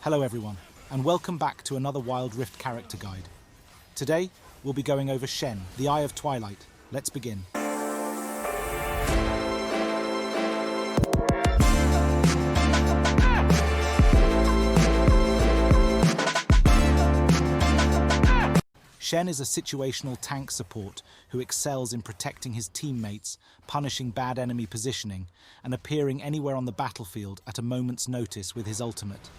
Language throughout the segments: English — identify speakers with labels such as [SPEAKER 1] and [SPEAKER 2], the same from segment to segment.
[SPEAKER 1] Hello everyone, and welcome back to another Wildrift character guide. Today, we'll be going over Shen, the Eye of Twilight. Let's begin. Shen is a situational tank support who excels in protecting his teammates, punishing bad enemy positioning, and appearing anywhere on the battlefield at a moment's notice with his ultimate.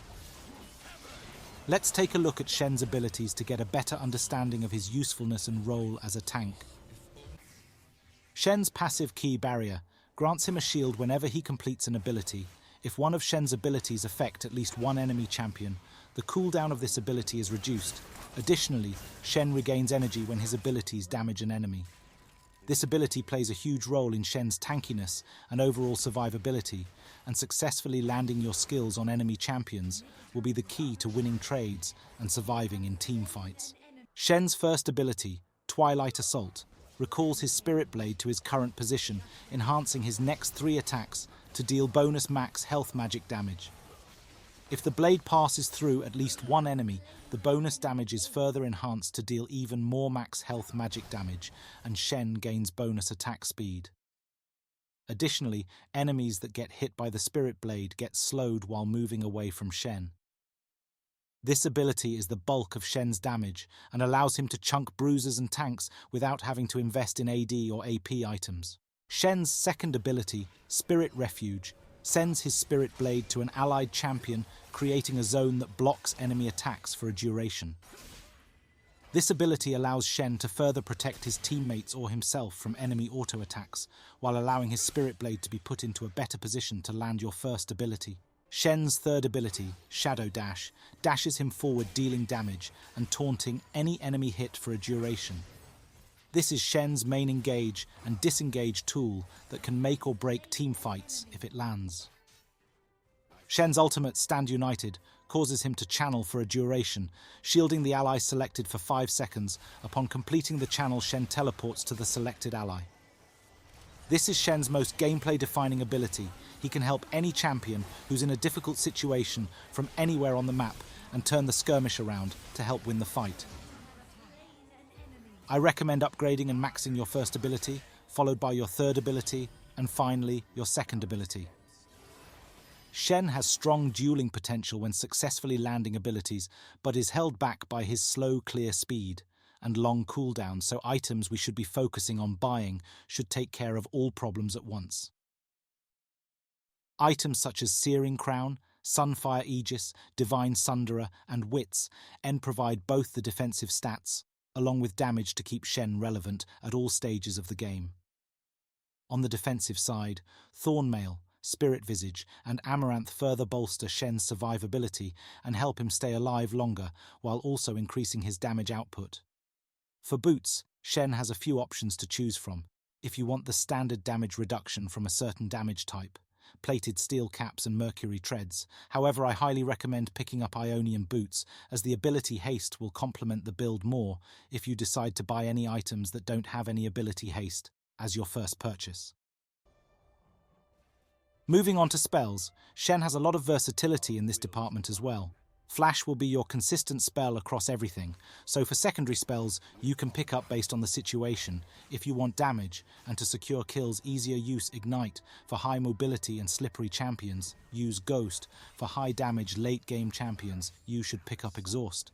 [SPEAKER 1] Let's take a look at Shen's abilities to get a better understanding of his usefulness and role as a tank. Shen's passive key barrier grants him a shield whenever he completes an ability. If one of Shen's abilities affect at least one enemy champion, the cooldown of this ability is reduced. Additionally, Shen regains energy when his abilities damage an enemy. This ability plays a huge role in Shen's tankiness and overall survivability, and successfully landing your skills on enemy champions will be the key to winning trades and surviving in team fights. Shen's first ability, Twilight Assault, recalls his Spirit Blade to his current position, enhancing his next 3 attacks to deal bonus max health magic damage. If the blade passes through at least one enemy, the bonus damage is further enhanced to deal even more max health magic damage, and Shen gains bonus attack speed. Additionally, enemies that get hit by the Spirit Blade get slowed while moving away from Shen. This ability is the bulk of Shen's damage and allows him to chunk bruisers and tanks without having to invest in AD or AP items. Shen's second ability, Spirit Refuge, sends his Spirit Blade to an allied champion, creating a zone that blocks enemy attacks for a duration. This ability allows Shen to further protect his teammates or himself from enemy auto-attacks, while allowing his Spirit Blade to be put into a better position to land your first ability. Shen's third ability, Shadow Dash, dashes him forward, dealing damage and taunting any enemy hit for a duration. This is Shen's main engage and disengage tool that can make or break team fights if it lands. Shen's ultimate, Stand United, causes him to channel for a duration, shielding the ally selected for 5 seconds. Upon completing the channel, Shen teleports to the selected ally. This is Shen's most gameplay-defining ability. He can help any champion who's in a difficult situation from anywhere on the map and turn the skirmish around to help win the fight. I recommend upgrading and maxing your first ability, followed by your third ability, and finally, your second ability. Shen has strong dueling potential when successfully landing abilities, but is held back by his slow clear speed and long cooldown, so items we should be focusing on buying should take care of all problems at once. Items such as Searing Crown, Sunfire Aegis, Divine Sunderer, and Wits provide both the defensive stats, along with damage to keep Shen relevant at all stages of the game. On the defensive side, Thornmail, Spirit Visage, and Amaranth further bolster Shen's survivability and help him stay alive longer, while also increasing his damage output. For boots, Shen has a few options to choose from. If you want the standard damage reduction from a certain damage type, plated steel caps and mercury treads. However, I highly recommend picking up Ionian boots, as the ability haste will complement the build more if you decide to buy any items that don't have any ability haste as your first purchase. Moving on to spells, Shen has a lot of versatility in this department as well. Flash will be your consistent spell across everything, so for secondary spells you can pick up based on the situation. If you want damage, and to secure kills, easier use Ignite. For high mobility and slippery champions, use Ghost. For high damage late game champions, you should pick up Exhaust.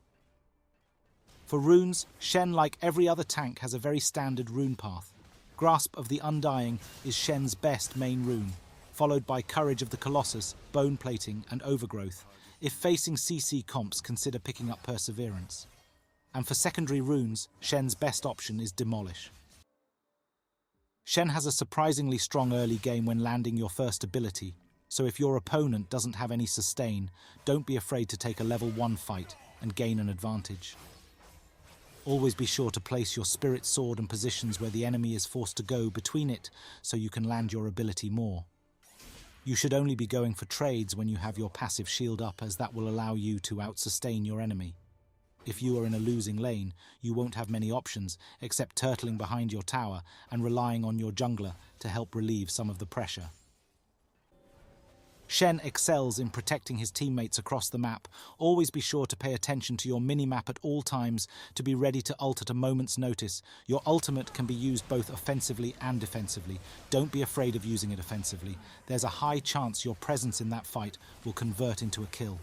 [SPEAKER 1] For runes, Shen, like every other tank, has a very standard rune path. Grasp of the Undying is Shen's best main rune, followed by Courage of the Colossus, Bone Plating, and Overgrowth. If facing CC comps, consider picking up Perseverance. And for secondary runes, Shen's best option is Demolish. Shen has a surprisingly strong early game when landing your first ability, so if your opponent doesn't have any sustain, don't be afraid to take a level 1 fight and gain an advantage. Always be sure to place your Spirit Sword in positions where the enemy is forced to go between it, so you can land your ability more. You should only be going for trades when you have your passive shield up, as that will allow you to out-sustain your enemy. If you are in a losing lane, you won't have many options except turtling behind your tower and relying on your jungler to help relieve some of the pressure. Shen excels in protecting his teammates across the map. Always be sure to pay attention to your mini-map at all times to be ready to ult at a moment's notice. Your ultimate can be used both offensively and defensively. Don't be afraid of using it offensively. There's a high chance your presence in that fight will convert into a kill.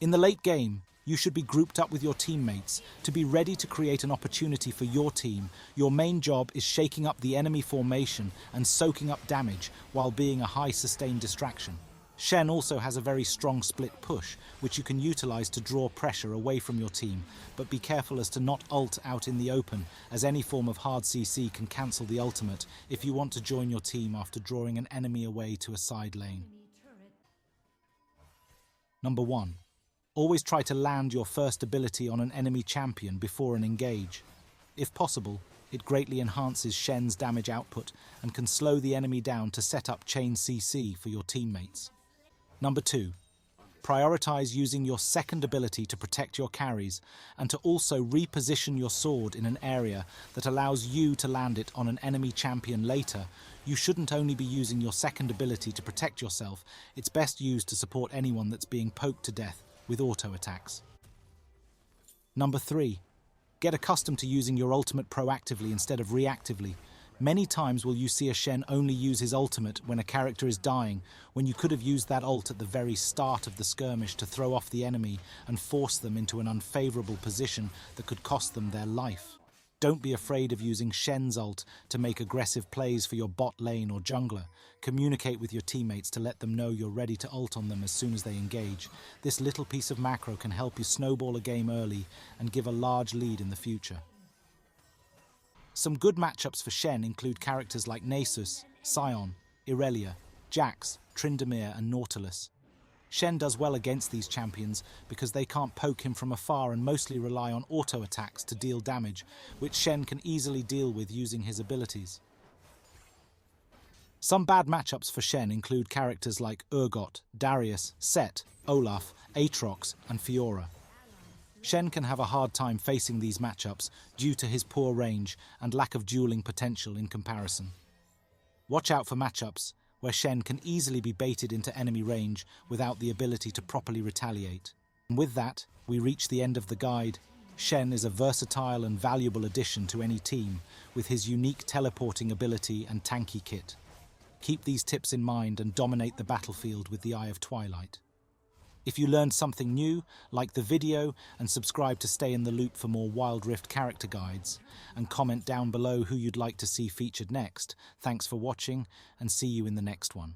[SPEAKER 1] In the late game, you should be grouped up with your teammates to be ready to create an opportunity for your team. Your main job is shaking up the enemy formation and soaking up damage while being a high sustained distraction. Shen also has a very strong split push, which you can utilize to draw pressure away from your team, but be careful as to not ult out in the open, as any form of hard CC can cancel the ultimate if you want to join your team after drawing an enemy away to a side lane. Number 1. Always try to land your first ability on an enemy champion before an engage. If possible, it greatly enhances Shen's damage output and can slow the enemy down to set up chain CC for your teammates. Number 2. Prioritize using your second ability to protect your carries and to also reposition your sword in an area that allows you to land it on an enemy champion later. You shouldn't only be using your second ability to protect yourself, it's best used to support anyone that's being poked to death with auto attacks. Number 3. Get accustomed to using your ultimate proactively instead of reactively. Many times will you see a Shen only use his ultimate when a character is dying, when you could have used that ult at the very start of the skirmish to throw off the enemy and force them into an unfavorable position that could cost them their life. Don't be afraid of using Shen's ult to make aggressive plays for your bot lane or jungler. Communicate with your teammates to let them know you're ready to ult on them as soon as they engage. This little piece of macro can help you snowball a game early and give a large lead in the future. Some good matchups for Shen include characters like Nasus, Sion, Irelia, Jax, Tryndamere and Nautilus. Shen does well against these champions because they can't poke him from afar and mostly rely on auto attacks to deal damage, which Shen can easily deal with using his abilities. Some bad matchups for Shen include characters like Urgot, Darius, Set, Olaf, Aatrox and Fiora. Shen can have a hard time facing these matchups due to his poor range and lack of dueling potential in comparison. Watch out for matchups where Shen can easily be baited into enemy range without the ability to properly retaliate. And with that, we reach the end of the guide. Shen is a versatile and valuable addition to any team with his unique teleporting ability and tanky kit. Keep these tips in mind and dominate the battlefield with the Eye of Twilight. If you learned something new, like the video and subscribe to stay in the loop for more Wildrift character guides, and comment down below who you'd like to see featured next. Thanks for watching and see you in the next one.